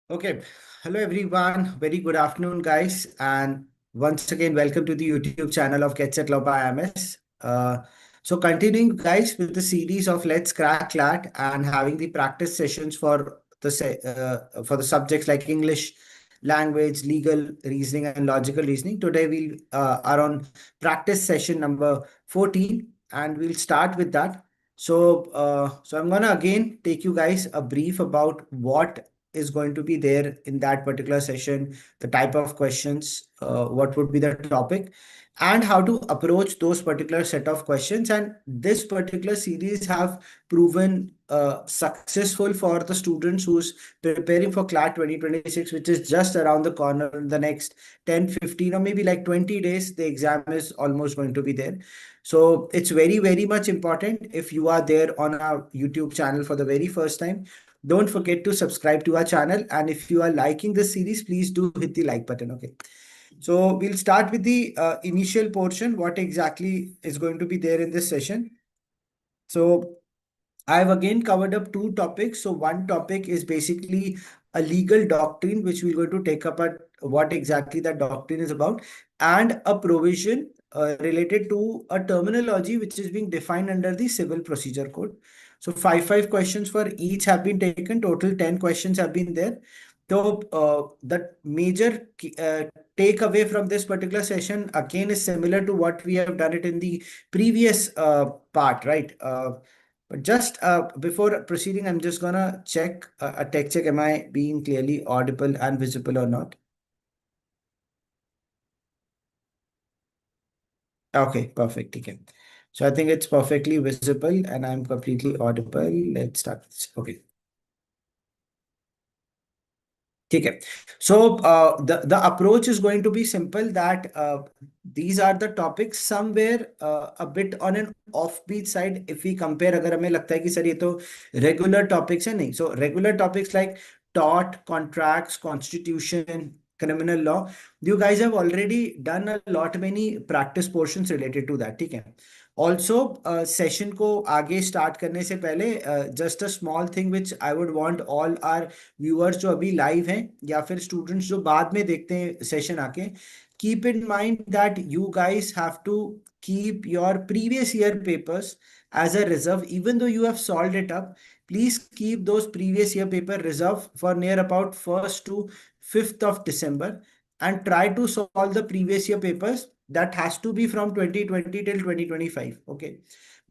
Okay. Hello, everyone. Very good afternoon, guys. And once again, welcome to the YouTube channel of Get Set Love by IMS. So continuing, guys, with the series of Let's Crack CLAT and having the practice sessions for the subjects like English, language, legal reasoning, and logical reasoning. Today, we are on practice session number 14, and we'll start with that. So I'm gonna again take you guys a brief about what is going to be there in that particular session, the type of questions, what would be the topic, and how to approach those particular set of questions. And this particular series have proven successful for the students who's preparing for CLAT 2026, which is just around the corner in the next 10, 15, or maybe like 20 days. The exam is almost going to be there. So it's very, very much important. If you are there on our YouTube channel for the very first time, don't forget to subscribe to our channel. And if you are liking this series, please do hit the like button. Okay. So we'll start with the initial portion. What exactly is going to be there in this session? So I've again covered up two topics. So one topic is basically a legal doctrine, which we're going to take up at what exactly that doctrine is about, and a provision related to a terminology which is being defined under the Civil Procedure Code. So five questions for each have been taken. Total 10 questions have been there. So the major takeaway from this particular session again is similar to what we have done it in the previous part, right? But just before proceeding, I'm just gonna check a tech check. Am I being clearly audible and visible or not? Okay, perfect. Okay. So I think it's perfectly visible and I'm completely audible. Let's start this. Okay. Okay. So the approach is going to be simple that these are the topics somewhere a bit on an offbeat side if we compare. अगर हमें लगता है कि sir ये तो regular topics है नहीं. So regular topics like tort, contracts, constitution, criminal law, you guys have already done a lot many practice portions related to that. ठीक है. ऑल्सो सेशन को आगे स्टार्ट करने से पहले just a small thing which I would want all are viewers जो अभी live हैं या फिर स्टूडेंट्स जो बाद में देखते हैं सेशन आके, keep in mind that you guys have to keep your previous year papers as a reserve. Even though you have solved it up, please keep those previous year paper reserve for near about 1st to 5th of December, and try to solve the previous year papers. That has to be from 2020 till 2025. Okay.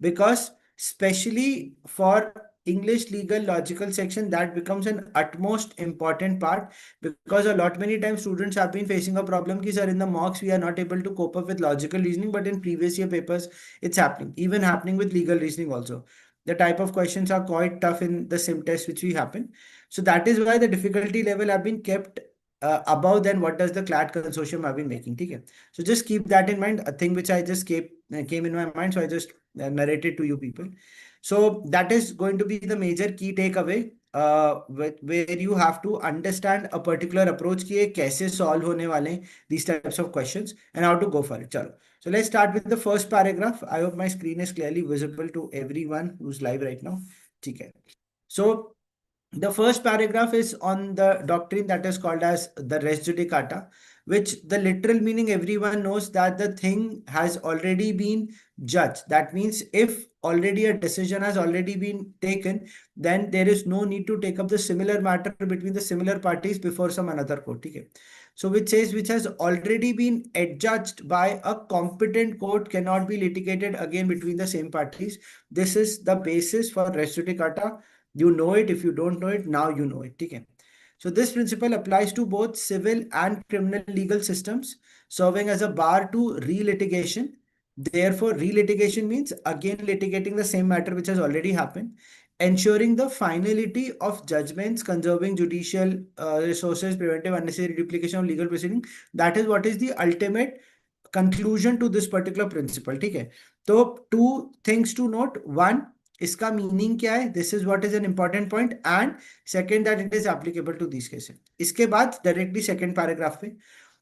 Because especially for English legal logical section, that becomes an utmost important part, because a lot many times students have been facing a problem ki sir in the mocks we are not able to cope up with logical reasoning, but in previous year papers it's happening, even happening with legal reasoning also. The type of questions are quite tough in the sim test which we happen. So that is why the difficulty level have been kept above than what does the CLAT consortium have been making. Okay. So just keep that in mind, a thing which I just came in my mind, so I just narrated to you people. So that is going to be the major key takeaway, where you have to understand a particular approach कि ये कैसे solve होने वाले हैं these types of questions and how to go for it. चलो. So let's start with the first paragraph. I hope my screen is clearly visible to everyone who's live right now. ठीक है. So the first paragraph is on the doctrine that is called as the res judicata, which the literal meaning everyone knows that the thing has already been judged. That means if already a decision has already been taken, then there is no need to take up the similar matter between the similar parties before some another court. Okay. So which says which has already been adjudged by a competent court cannot be litigated again between the same parties. This is the basis for res judicata. You know it. If you don't know it, now you know it. Okay. So this principle applies to both civil and criminal legal systems, serving as a bar to relitigation. Therefore, relitigation means again litigating the same matter which has already happened, ensuring the finality of judgments, conserving judicial resources, preventive unnecessary duplication of legal proceeding. That is what is the ultimate conclusion to this particular principle. ठीक है. तो two things to note. One, इसका meaning क्या है, this is what is an important point, and second that it is applicable to this cases. इसके बाद directly second paragraph पे,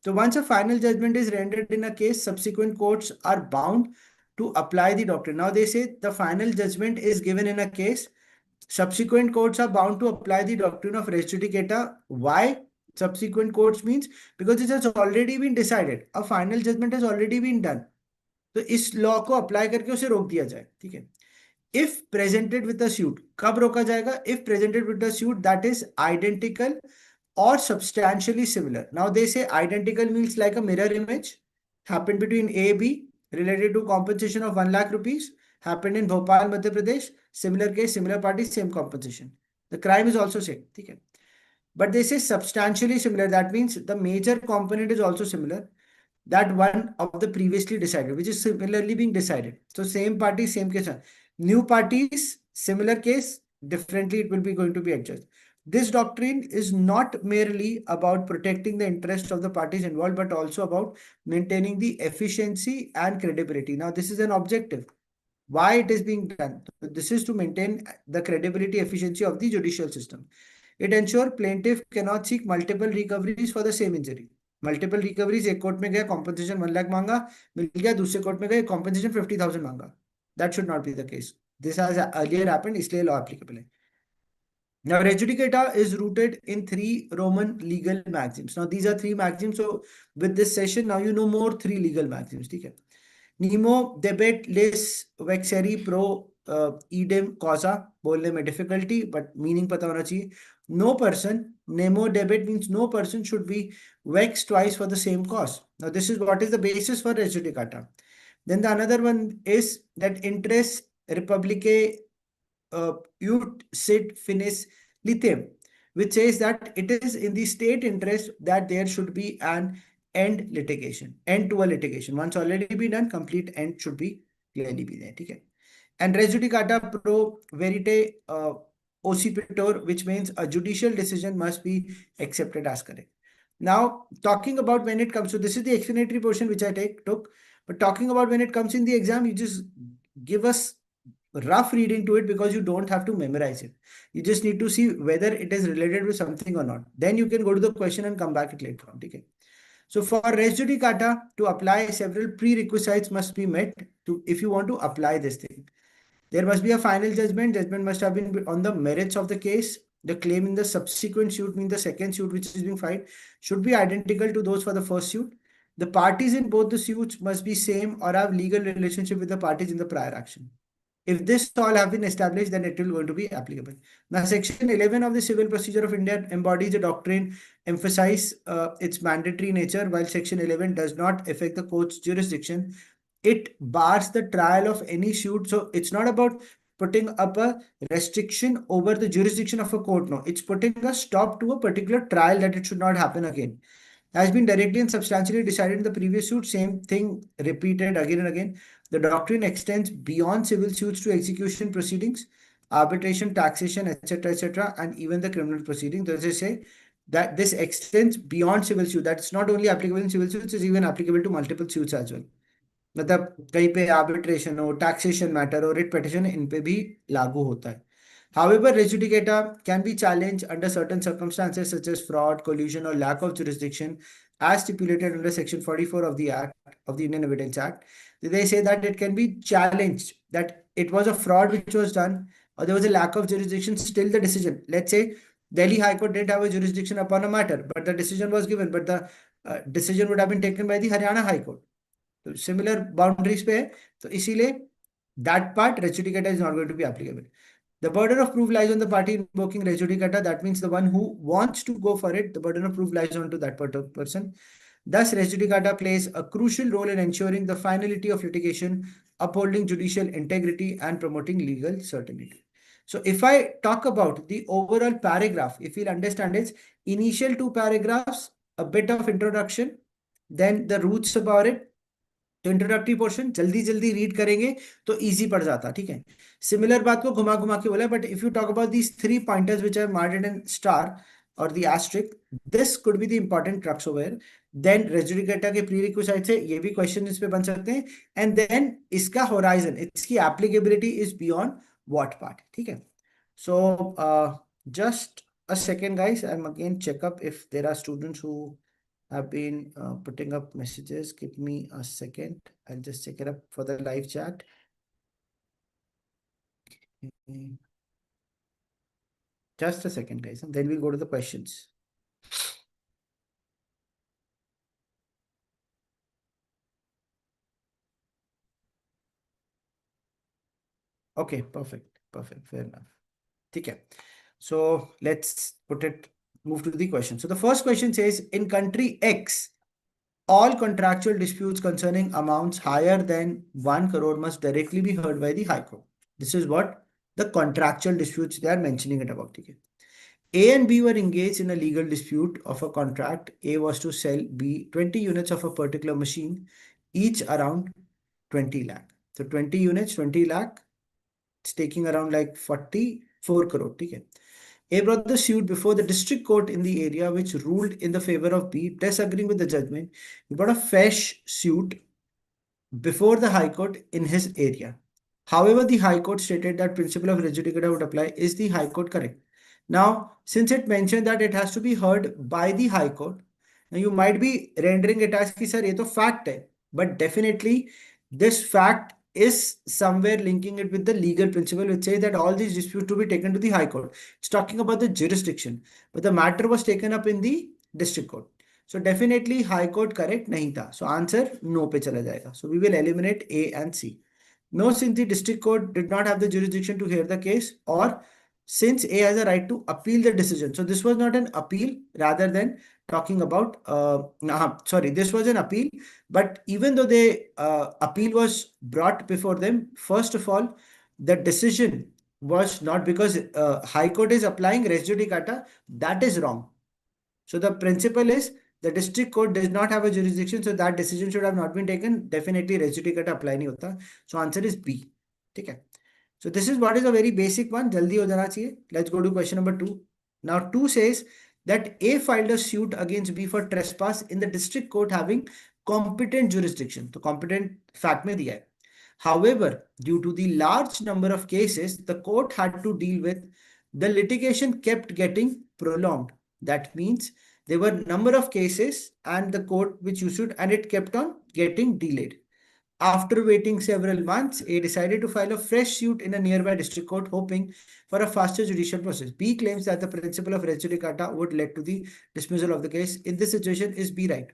तो once a final judgment is rendered in a case, subsequent courts are bound to apply the doctrine. Now they say the final judgment is given in a case, Subsequent courts are bound to apply the doctrine of res judicata. Why? Subsequent courts means because it has already been decided. A final judgment has already been done. तो इस law को apply करके उसे रोक दिया जाए, ठीक है. If presented with a suit, कब रोका जाएगा? If presented with a suit that is identical or substantially similar. Now they say identical means like a mirror image happened between A, B related to compensation of 1 lakh rupees happened in Bhopal, Madhya Pradesh. Similar case, similar party, same compensation. The crime is also same. Okay. But they say substantially similar. That means the major component is also similar. That one of the previously decided, which is similarly being decided. So same party, same case. New parties, similar case, differently it will be going to be adjusted. This doctrine is not merely about protecting the interest of the parties involved, but also about maintaining the efficiency and credibility. Now, this is an objective. Why it is being done? This is to maintain the credibility, efficiency of the judicial system. It ensures plaintiff cannot seek multiple recoveries for the same injury. Multiple recoveries, एक court में गया compensation 1 lakh मांगा, मिल गया, दूसरे court में गए compensation 50,000 मांगा. That should not be the case. This has earlier happened, इसलिए लॉ एप्लीकेबल है. Now, res judicata is rooted in three Roman legal maxims. Now, these are three maxims. So, with this session, now you know more three legal maxims. Okay. Nemo debet lis vexeri pro idem causa. बोलने में difficulty, but meaning पता होना चाहिए. No person, nemo debet means no person should be vexed twice for the same cause. Now, this is what is the basis for res judicata. Then the another one is that interest republicae ut sit finis lithium, which says that it is in the state interest that there should be an end to a litigation. Once already be done, complete end should be clearly be there. Okay. And res judicata pro verite occipitor, which means a judicial decision must be accepted as correct. Now, talking about when it comes to this is the explanatory portion which I took, but talking about when it comes in the exam, you just give us rough reading to it because you don't have to memorize it. You just need to see whether it is related with something or not. Then you can go to the question and come back it later on. Okay. So for res judicata to apply, several prerequisites must be met to if you want to apply this thing. There must be a final judgment. Judgment must have been on the merits of the case. The claim in the subsequent suit, means the second suit which is being filed, should be identical to those for the first suit. The parties in both the suits must be same or have legal relationship with the parties in the prior action. If this all have been established, then it will going to be applicable. Now, Section 11 of the Civil Procedure of India embodies a doctrine, emphasize its mandatory nature, while Section 11 does not affect the court's jurisdiction. It bars the trial of any suit. So it's not about putting up a restriction over the jurisdiction of a court. No, it's putting a stop to a particular trial that it should not happen again. Has been directly and substantially decided in the previous suit. Same thing repeated again and again. The doctrine extends beyond civil suits to execution proceedings, arbitration, taxation, etc., and even the criminal proceedings. Does it say that this extends beyond civil suit? That's not only applicable in civil suits, it's even applicable to multiple suits as well. मतलब कहीं पे arbitration हो, taxation matter हो, writ petition, इन पे भी लागू होता है. However, res judicata can be challenged under certain circumstances such as fraud, collusion, or lack of jurisdiction, as stipulated under Section 44 of the Act of the Indian Evidence Act. They say that it can be challenged that it was a fraud which was done, or there was a lack of jurisdiction. Still, the decision. Let's say Delhi High Court didn't have a jurisdiction upon a matter, but the decision was given, but the decision would have been taken by the Haryana High Court. तो similar boundaries पे है, तो इसीलिए that part res judicata is not going to be applicable. The burden of proof lies on the party invoking res judicata. That means the one who wants to go for it, the burden of proof lies on to that person. Thus, res judicata plays a crucial role in ensuring the finality of litigation, upholding judicial integrity, and promoting legal certainty. So, if I talk about the overall paragraph, if you'll understand its initial two paragraphs, a bit of introduction, then the roots about it. तो introductory portion जल्दी जल्दी read करेंगे तो easy पड़ जाता, ठीक है. Similar बात को घुमा घुमा के बोला, but if you talk about these three pointers which I marked in star और the asterisk, this could be the important crux over. Then res judicata के प्री रिक्विजिट से ये भी क्वेश्चन इस पे बन सकते हैं. एंड देन इसका होराइजन, इसकी applicability is beyond what part, ठीक है. So just a second, guys. I'm again check up if there are students who have been putting up messages. Give me a second. I'll just check it up for the live chat. Just a second, guys, and then we'll go to the questions. Okay, perfect. Perfect. Fair enough. Okay. So let's move to the question. So the first question says, in country X, all contractual disputes concerning amounts higher than 1 crore must directly be heard by the High Court. This is what the contractual disputes they are mentioning it about. Okay. A and B were engaged in a legal dispute of a contract. A was to sell B 20 units of a particular machine, each around 20 lakh. So 20 units, 20 lakh, it's taking around like 44 crore. Okay. A brought the suit before the district court in the area, which ruled in the favor of B, disagreeing with the judgment. He brought a fresh suit before the High Court in his area. However, the High Court stated that principle of res judicata would apply. Is the High Court correct? Now, since it mentioned that it has to be heard by the High Court, now you might be rendering it as कि sir ये तो fact है, but definitely this fact is somewhere linking it with the legal principle which says that all these disputes to be taken to the High Court. It's talking about the jurisdiction, but the matter was taken up in the district court. So definitely High Court correct नहीं था. So answer no पे चला जाएगा. So we will eliminate A and C. No, since the district court did not have the jurisdiction to hear the case, or since A has a right to appeal the decision. So this was not an appeal, rather than talking about, sorry, this was an appeal. But even though the appeal was brought before them, first of all, the decision was not because High Court is applying res judicata. That is wrong. So the principle is the district court does not have a jurisdiction, so that decision should have not been taken. Definitely res judicata apply नहीं होता. So answer is B. ठीक है. So this is what is a very basic one. जल्दी हो जाना चाहिए. Let's go to question number 2. Now 2 says that A filed a suit against B for trespass in the district court having competent jurisdiction. तो competent fact में दिया है. However, due to the large number of cases the court had to deal with, the litigation kept getting prolonged. That means there were number of cases and the court which issued, and it kept on getting delayed. After waiting several months, A decided to file a fresh suit in a nearby district court, hoping for a faster judicial process. B claims that the principle of res judicata would lead to the dismissal of the case. In this situation, is B right?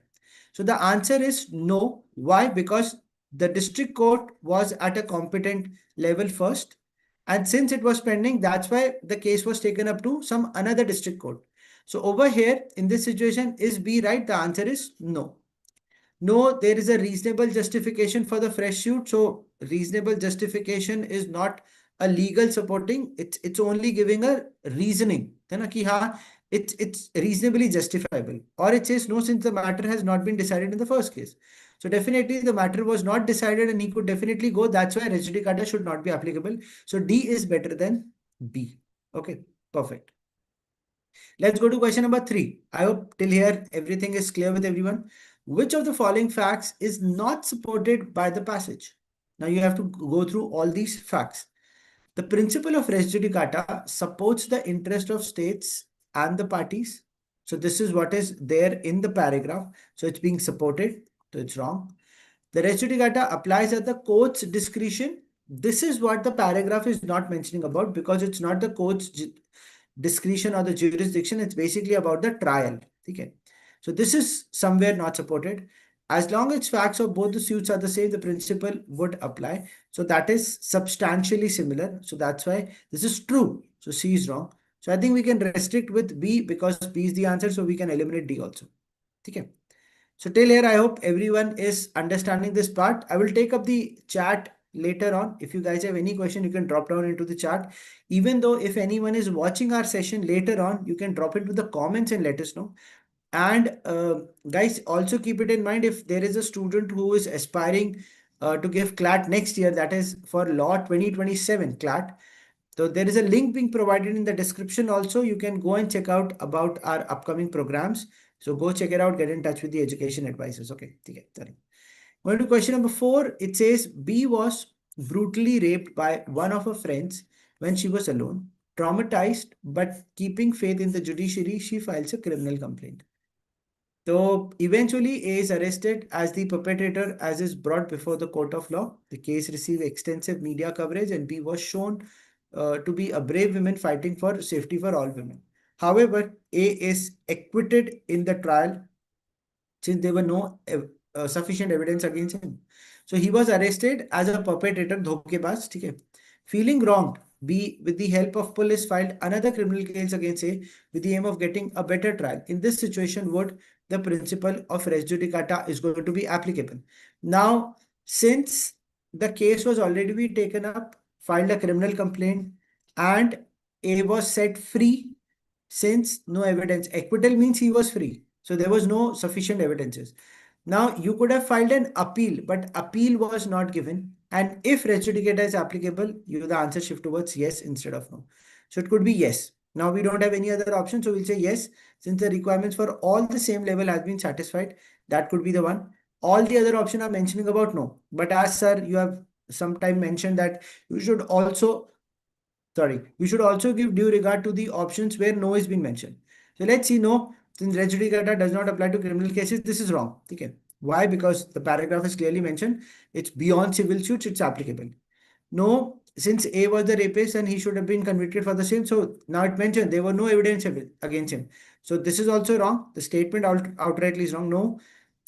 So the answer is no. Why? Because the district court was at a competent level first. And since it was pending, that's why the case was taken up to some another district court. So over here, in this situation, is B right? The answer is no. No, there is a reasonable justification for the fresh suit. So reasonable justification is not a legal supporting. It's only giving a reasoning. है ना कि हाँ, it's reasonably justifiable. Or it says no, since the matter has not been decided in the first case. So definitely the matter was not decided and he could definitely go. That's why res judicata should not be applicable. So D is better than B. Okay, perfect. Let's go to question number 3. I hope till here everything is clear with everyone. Which of the following facts is not supported by the passage? Now you have to go through all these facts. The principle of res judicata supports the interest of states and the parties. So this is what is there in the paragraph. So it's being supported. So it's wrong. The res judicata applies at the court's discretion. This is what the paragraph is not mentioning about, because it's not the court's discretion or the jurisdiction. It's basically about the trial. Okay. So this is somewhere not supported. As long as facts of both the suits are the same, the principle would apply. So that is substantially similar. So that's why this is true. So C is wrong. So I think we can restrict with B because B is the answer. So we can eliminate D also. Okay. So till here, I hope everyone is understanding this part. I will take up the chat later on. If you guys have any question, you can drop down into the chat. Even though if anyone is watching our session later on, you can drop into the comments and let us know. And guys, also keep it in mind, if there is a student who is aspiring to give CLAT next year, that is for Law 2027 CLAT. So there is a link being provided in the description also. You can go and check out about our upcoming programs. So go check it out, get in touch with the education advisors. Okay, sorry. Going to question number 4, it says B was brutally raped by one of her friends when she was alone. Traumatized, but keeping faith in the judiciary, she files a criminal complaint. So eventually A is arrested as the perpetrator as is brought before the court of law. The case received extensive media coverage and B was shown to be a brave woman fighting for safety for all women. However, A is acquitted in the trial since there were no sufficient evidence against him. So he was arrested as a perpetrator, धोखेबाज, ठीक है. Feeling wronged, B, with the help of police, filed another criminal case against A with the aim of getting a better trial. In this situation, would the principle of res judicata is going to be applicable. Now, since the case was already be taken up, filed a criminal complaint, and A was set free since no evidence. Acquittal means he was free. So there was no sufficient evidences. Now you could have filed an appeal, but appeal was not given. And if res judicata is applicable, you the answer shift towards yes instead of no. So it could be yes. Now we don't have any other option, so we'll say yes. Since the requirements for all the same level has been satisfied, that could be the one. All the other option are mentioning about no. But as sir, you have sometime mentioned that you should also we should also give due regard to the options where no is being mentioned. So let's see no. Since res judicata does not apply to criminal cases, this is wrong. Okay. Why? Because the paragraph is clearly mentioned. It's beyond civil suits, it's applicable. No, since A was the rapist and he should have been convicted for the same. So now it mentioned there were no evidence against him. So this is also wrong. The statement outrightly is wrong. No,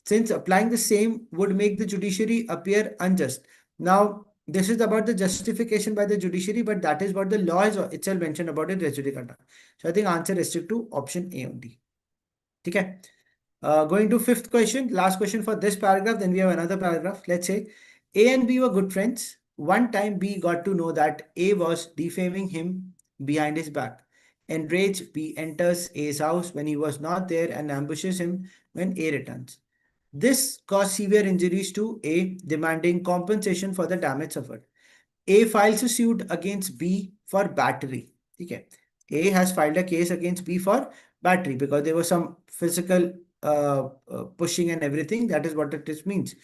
since applying the same would make the judiciary appear unjust. Now, this is about the justification by the judiciary, but that is what the law is itself mentioned about it, res judicata. So I think answer is to option A only. Okay. Going to fifth question, last question for this paragraph, then we have another paragraph. Let's say A and B were good friends. One time B got to know that A was defaming him behind his back. Enraged, B enters A's house when he was not there and ambushes him when A returns. This caused severe injuries to A, demanding compensation for the damage suffered. A files a suit against B for battery. Okay. A has filed a case against B for battery because there was some physical pushing and everything. That is what it means.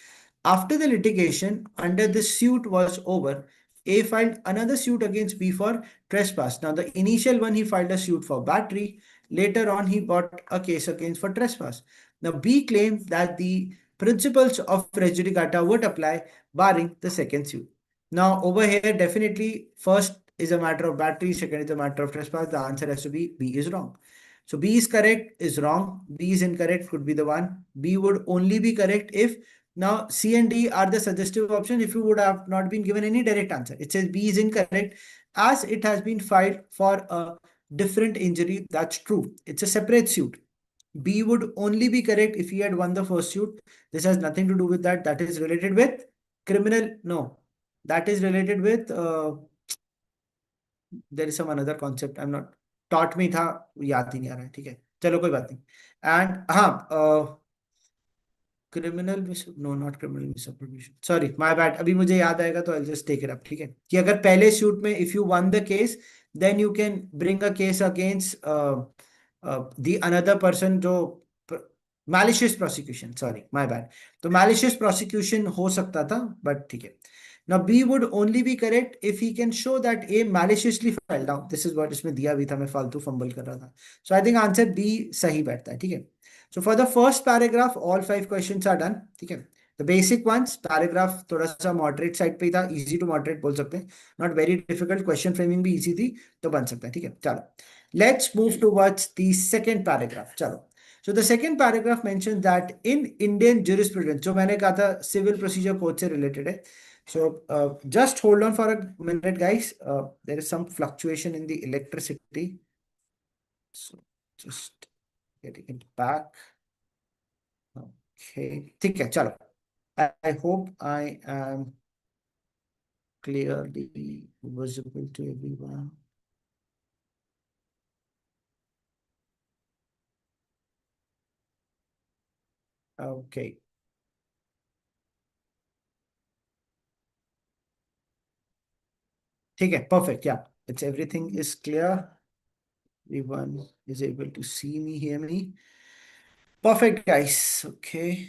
After the litigation under the suit was over, A filed another suit against B for trespass. Now, the initial one he filed a suit for battery. Later on, he brought a case against for trespass. Now, B claimed that the principles of res judicata would apply, barring the second suit. Now, over here, definitely, first is a matter of battery, second is a matter of trespass. The answer has to be B is wrong. So B is correct, is wrong. B is incorrect, could be the one. B would only be correct if now C and D are the suggestive option if you would have not been given any direct answer. It says B is incorrect as it has been filed for a different injury. That's true. It's a separate suit. B would only be correct if he had won the first suit. This has nothing to do with that. That is related with criminal. No, that is related with there is some another concept. I'm not taught me था याद ही नहीं आ रहा है. ठीक है, चलो कोई बात नहीं. And हाँ criminal no not criminal misappropriation, sorry my bad. अभी मुझे याद आएगा तो I just take it up. ठीक है, कि अगर पहले सूट में if you won the case then you can bring a case against the another person जो malicious prosecution, sorry my bad. तो मैलिशियस प्रोसिक्यूशन हो सकता था बट ठीक है. Now B would only be correct if he can show that A maliciously fell down. This is what इसमें दिया भी था, मैं फालतू फंबल कर रहा था. So I think answer B सही बैठता है. ठीक है. So for the first paragraph, all 5 questions are done. ठीक है. The basic ones, paragraph थोड़ा सा moderate side पे ही था, easy to moderate बोल सकते हैं. Not very difficult, question framing भी easy थी, तो बन सकता है. ठीक है. चलो. Let's move towards the second paragraph. चलो. So the second paragraph mentions that in Indian jurisprudence, जो मैंने कहा था civil procedure code से related है. So just hold on for a minute, guys. There is some fluctuation in the electricity. So just getting it back. Okay, ठीक है, चलो. I hope I am clearly visible to everyone. Okay. ठीक है, perfect. Yeah, it's everything is clear. Everyone is able to see me, hear me. Perfect, guys. Okay.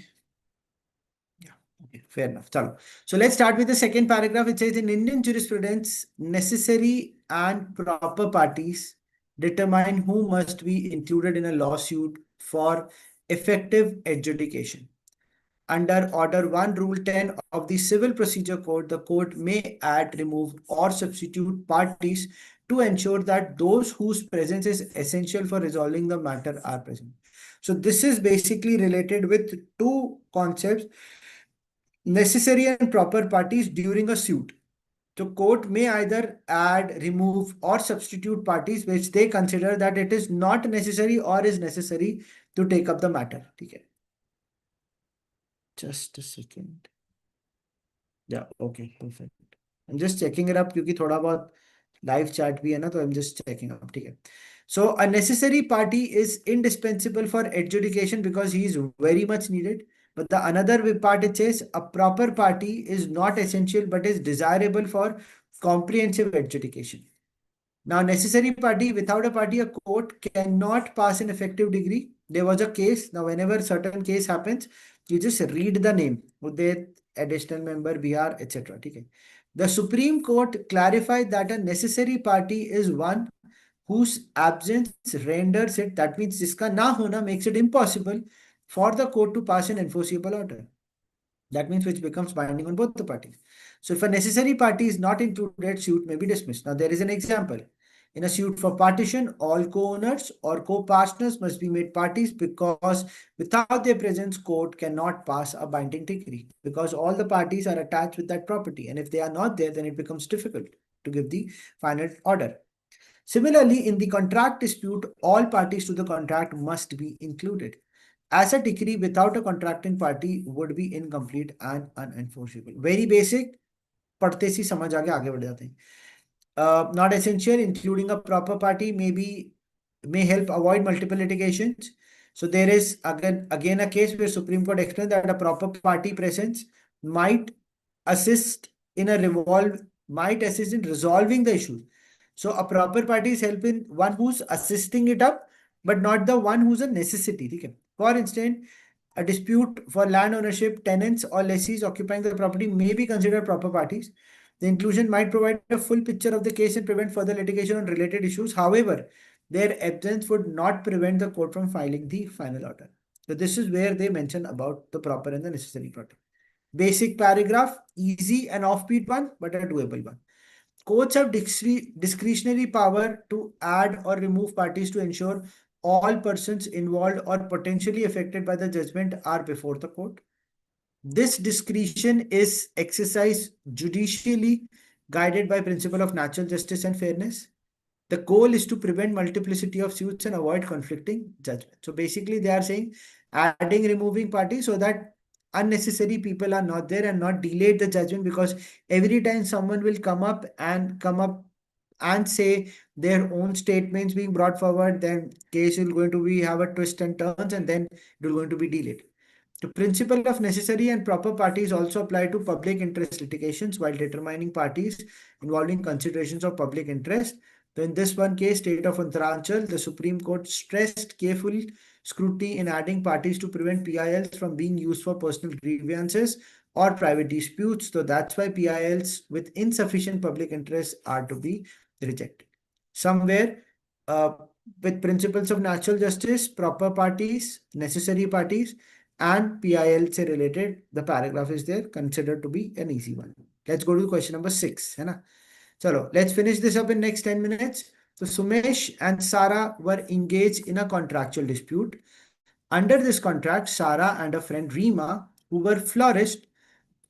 Okay, fair enough. Chalo. So let's start with the second paragraph. It says in Indian jurisprudence, necessary and proper parties determine who must be included in a lawsuit for effective adjudication. under Order 1, Rule 10 of the Civil Procedure Code, the court may add, remove, or substitute parties to ensure that those whose presence is essential for resolving the matter are present. So this is basically related with two concepts: necessary and proper parties during a suit. So court may either add, remove, or substitute parties which they consider that it is not necessary or is necessary to take up the matter. Okay. Just a second. Yeah, okay, perfect. I'm just checking it up क्योंकि थोड़ा बहुत live chat भी है ना, तो I'm just checking up. ठीक है. So a necessary party is indispensable for adjudication because he is very much needed. But the another part, it says a proper party is not essential but is desirable for comprehensive adjudication. Now, necessary party, without a party, a court cannot pass an effective degree. There was a case. Now, whenever certain case happens, you just read the name, Uday, additional member, Bihar, etc. Okay. The Supreme Court clarified that a necessary party is one whose absence renders it, that means jiska na hona makes it impossible for the court to pass an enforceable order. That means which becomes binding on both the parties. So if a necessary party is not included, suit may be dismissed. Now there is an example. In a suit for partition, all co-owners or co-partners must be made parties because without their presence, court cannot pass a binding decree because all the parties are attached with that property. And if they are not there, then it becomes difficult to give the final order. Similarly, in the contract dispute, all parties to the contract must be included. As a decree without a contracting party would be incomplete and unenforceable. Very basic, पढ़ते सी समझ आगे बढ़ जाते हैं. Not essential, including a proper party may help avoid multiple litigations. So there is again a case where Supreme Court explained that a proper party presence might assist might assist in resolving the issue. So a proper party is helping one who's assisting it up, but not the one who's a necessity. Okay? For instance, a dispute for land ownership, tenants or lessees occupying the property may be considered proper parties. The inclusion might provide a full picture of the case and prevent further litigation on related issues. However, their absence would not prevent the court from filing the final order. So this is where they mention about the proper and the necessary party. Basic paragraph, easy and offbeat one, but a doable one. Courts have discretionary power to add or remove parties to ensure all persons involved or potentially affected by the judgment are before the court. This discretion is exercised judicially, guided by principle of natural justice and fairness. The goal is to prevent multiplicity of suits and avoid conflicting judgment. So basically, they are saying adding, removing parties so that unnecessary people are not there and not delayed the judgment, because every time someone will come up and say their own statements being brought forward, then case will going to be have a twist and turns, and then it will going to be delayed. The principle of necessary and proper parties also apply to public interest litigations while determining parties involving considerations of public interest. So in this one case, state of Uttaranchal, the Supreme Court stressed careful scrutiny in adding parties to prevent PILs from being used for personal grievances or private disputes. So that's why PILs with insufficient public interest are to be rejected. Somewhere with principles of natural justice, proper parties, necessary parties, and PIL से related, the paragraph is there, considered to be an easy one. Let's go to question number 6. है ना? Chalo, let's finish this up in next 10 minutes. So Sumesh and Sarah were engaged in a contractual dispute. Under this contract, Sarah and a friend Rima, who were florists,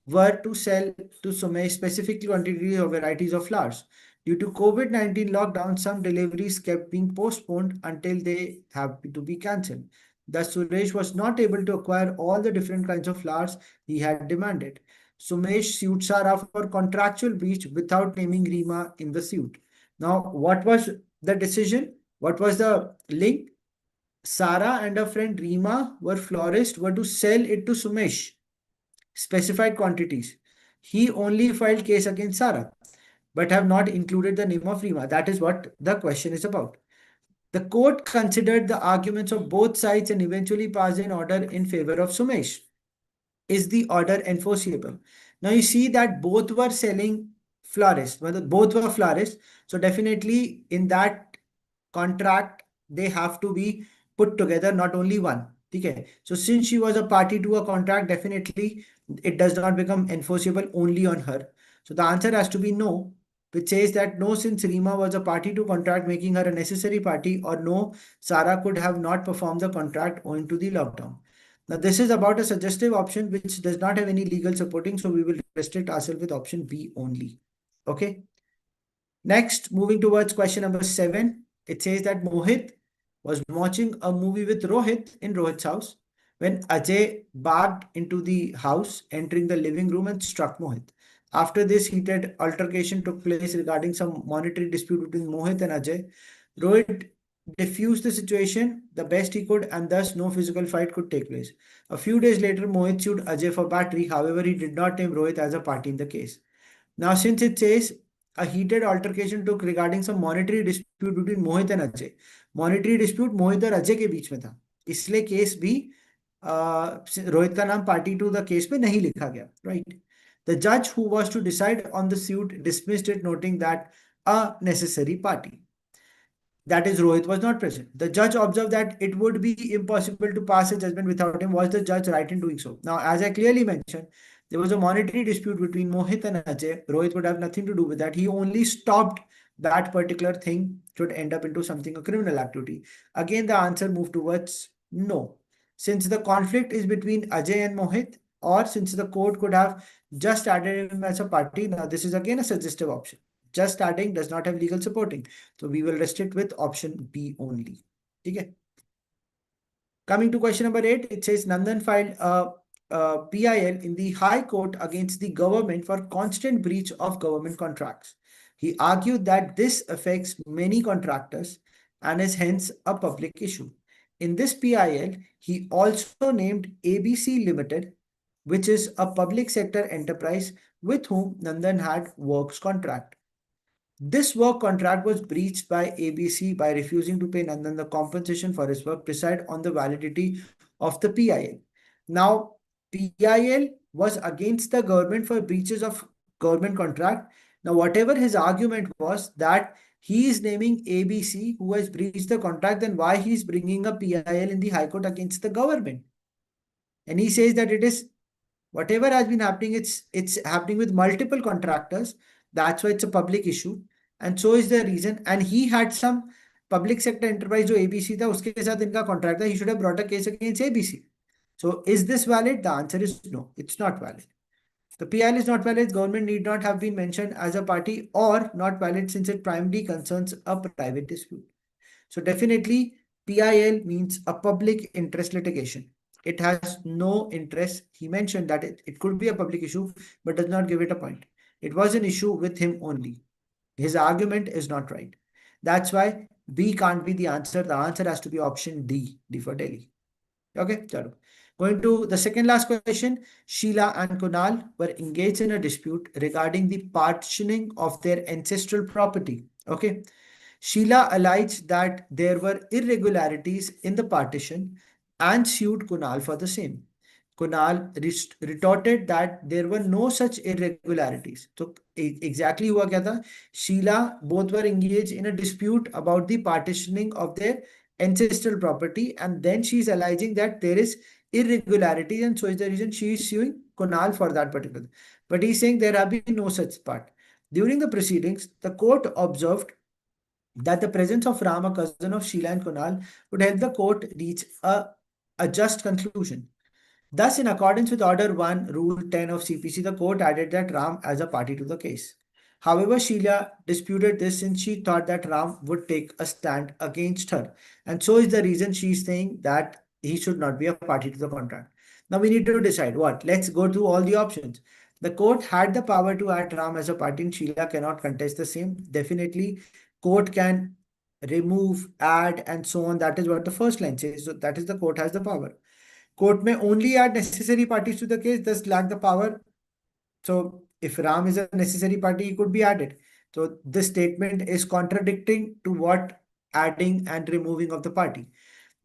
were to sell to Sumesh specific quantities or varieties of flowers. Due to COVID-19 lockdown, some deliveries kept being postponed until they have to be cancelled. Thus, Suresh was not able to acquire all the different kinds of flowers he had demanded. Sumesh sued Sarah for contractual breach without naming Rima in the suit. Now, what was the decision? What was the link? Sarah and her friend Rima were florists, were to sell it to Sumesh, specified quantities. He only filed case against Sarah, but have not included the name of Rima. That is what the question is about. The court considered the arguments of both sides and eventually passed an order in favor of Sumesh. Is the order enforceable? Now you see that both were selling florists, both were florists. So definitely in that contract, they have to be put together, not only one. Okay, so since she was a party to a contract, definitely it does not become enforceable only on her. So the answer has to be no, which says that no, since Rima was a party to contract, making her a necessary party, or no, Sarah could have not performed the contract owing to the lockdown. Now, this is about a suggestive option which does not have any legal supporting, so we will restrict ourselves with option B only. Okay. Next, moving towards question number 7, it says that Mohit was watching a movie with Rohit in Rohit's house when Ajay barged into the house, entering the living room and struck Mohit. After this heated altercation took place regarding some monetary dispute between Mohit and Ajay, Rohit diffused the situation the best he could and thus no physical fight could take place. A few days later, Mohit sued Ajay for battery. However, he did not name Rohit as a party in the case. Now, since it says a heated altercation took regarding some monetary dispute between Mohit and Ajay, monetary dispute मोहित और अजय के बीच में था, इसलिए case भी रोहित का नाम party to the case में नहीं लिखा गया, right. The judge who was to decide on the suit dismissed it, noting that a necessary party, that is, Rohit was not present. The judge observed that it would be impossible to pass a judgment without him. Was the judge right in doing so? Now, as I clearly mentioned, there was a monetary dispute between Mohit and Ajay. Rohit would have nothing to do with that. He only stopped that particular thing should end up into something a criminal activity. Again, the answer moved towards no. Since the conflict is between Ajay and Mohit, or since the court could have just added him as a party, now this is again a suggestive option. Just adding does not have legal supporting. So we will restrict with option B only. Okay. Coming to question number 8, it says Nandan filed a PIL in the High Court against the government for constant breach of government contracts. He argued that this affects many contractors and is hence a public issue. In this PIL, he also named ABC Limited, which is a public sector enterprise with whom Nandan had works contract. This work contract was breached by ABC by refusing to pay Nandan the compensation for his work preside on the validity of the PIL. Now, PIL was against the government for breaches of government contract. Now, whatever his argument was that he is naming ABC who has breached the contract, then why he is bringing a PIL in the High Court against the government? And he says that it is whatever has been happening, it's happening with multiple contractors. That's why it's a public issue. And so is the reason. And he had some public sector enterprise जो ABC था उसके साथ इनका contract था. He should have brought a case against ABC. So is this valid? The answer is no. It's not valid. The PIL is not valid. Government need not have been mentioned as a party or not valid since it primarily concerns a private dispute. So definitely PIL means a public interest litigation. It has no interest. He mentioned that it could be a public issue, but does not give it a point. It was an issue with him only. His argument is not right. That's why B can't be the answer. The answer has to be option D, D for Delhi. Okay, chalo. Going to the second last question. Sheila and Kunal were engaged in a dispute regarding the partitioning of their ancestral property. Okay. Sheila alleged that there were irregularities in the partition and sued Kunal for the same. Kunal retorted that there were no such irregularities. So exactly हुआ क्या था? Sheila both were engaged in a dispute about the partitioning of their ancestral property, and then she is alleging that there is irregularities, and so is the reason she is suing Kunal for that particular. But he's saying there have been no such part. During the proceedings, the court observed that the presence of Ram, a cousin of Sheila and Kunal, would help the court reach a just conclusion. Thus, in accordance with Order 1, Rule 10 of CPC, the court added that Ram as a party to the case. However, Sheila disputed this since she thought that Ram would take a stand against her. And so is the reason she is saying that he should not be a party to the contract. Now we need to decide what. Let's go through all the options. The court had the power to add Ram as a party and Sheila cannot contest the same. Definitely, court can remove, add, and so on. That is what the first line says. So that is the court has the power. Court may only add necessary parties to the case, thus lack the power. So if Ram is a necessary party, he could be added. So this statement is contradicting to what adding and removing of the party.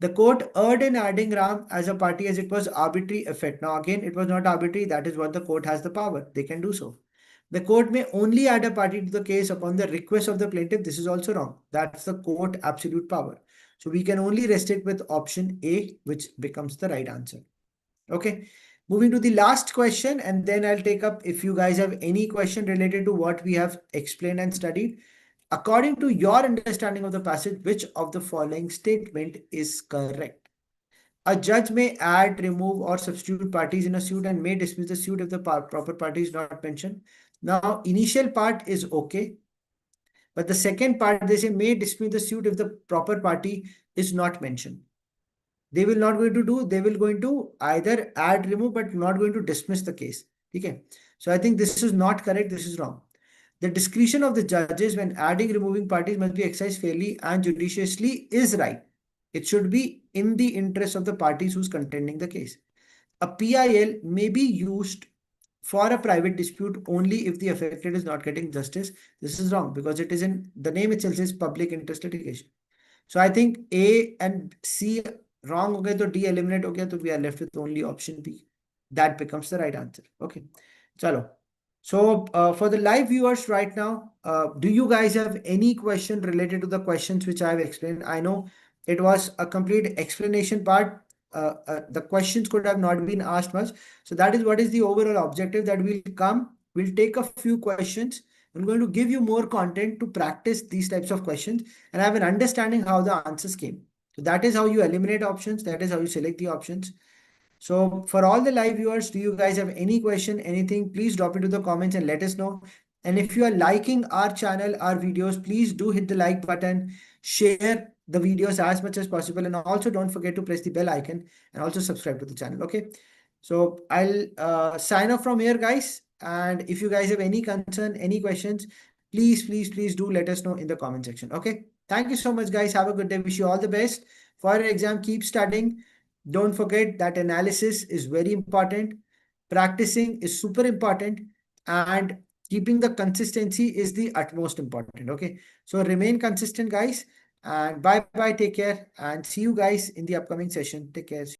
The court erred in adding Ram as a party as it was arbitrary effect. Now again, it was not arbitrary. That is what the court has the power. They can do so. The court may only add a party to the case upon the request of the plaintiff. This is also wrong. That's the court absolute power. So we can only restrict with option A, which becomes the right answer. Okay. Moving to the last question, and then I'll take up if you guys have any question related to what we have explained and studied. According to your understanding of the passage, which of the following statement is correct? A judge may add, remove, or substitute parties in a suit and may dismiss the suit if the proper party is not mentioned. Now, initial part is okay, but the second part they say may dismiss the suit if the proper party is not mentioned. They will not going to do, they will going to either add, remove, but not going to dismiss the case. Okay. So I think this is not correct. This is wrong. The discretion of the judges when adding, removing parties must be exercised fairly and judiciously is right. It should be in the interest of the parties who's contending the case. A PIL may be used for a private dispute only if the affected is not getting justice. This is wrong because it is in the name itself says public interest litigation. So I think A and C wrong हो गए तो D eliminate हो गया तो we are left with only option B. That becomes the right answer. Okay. Chalo. So for the live viewers right now, do you guys have any question related to the questions which I have explained? I know it was a complete explanation part. The questions could have not been asked much. So that is what is the overall objective that will come. We'll take a few questions. I'm going to give you more content to practice these types of questions and have an understanding how the answers came. So that is how you eliminate options. That is how you select the options. So for all the live viewers, do you guys have any question, anything, please drop it to the comments and let us know. And if you are liking our channel, our videos, please do hit the like button, share the videos as much as possible. And also don't forget to press the bell icon and also subscribe to the channel. Okay. So I'll sign off from here, guys. And if you guys have any concern, any questions, please do let us know in the comment section. Okay. Thank you so much, guys. Have a good day. Wish you all the best for your exam. Keep studying. Don't forget that analysis is very important. Practicing is super important. And keeping the consistency is the utmost important. Okay. So remain consistent, guys. And bye bye. Take care. And see you guys in the upcoming session. Take care. See you.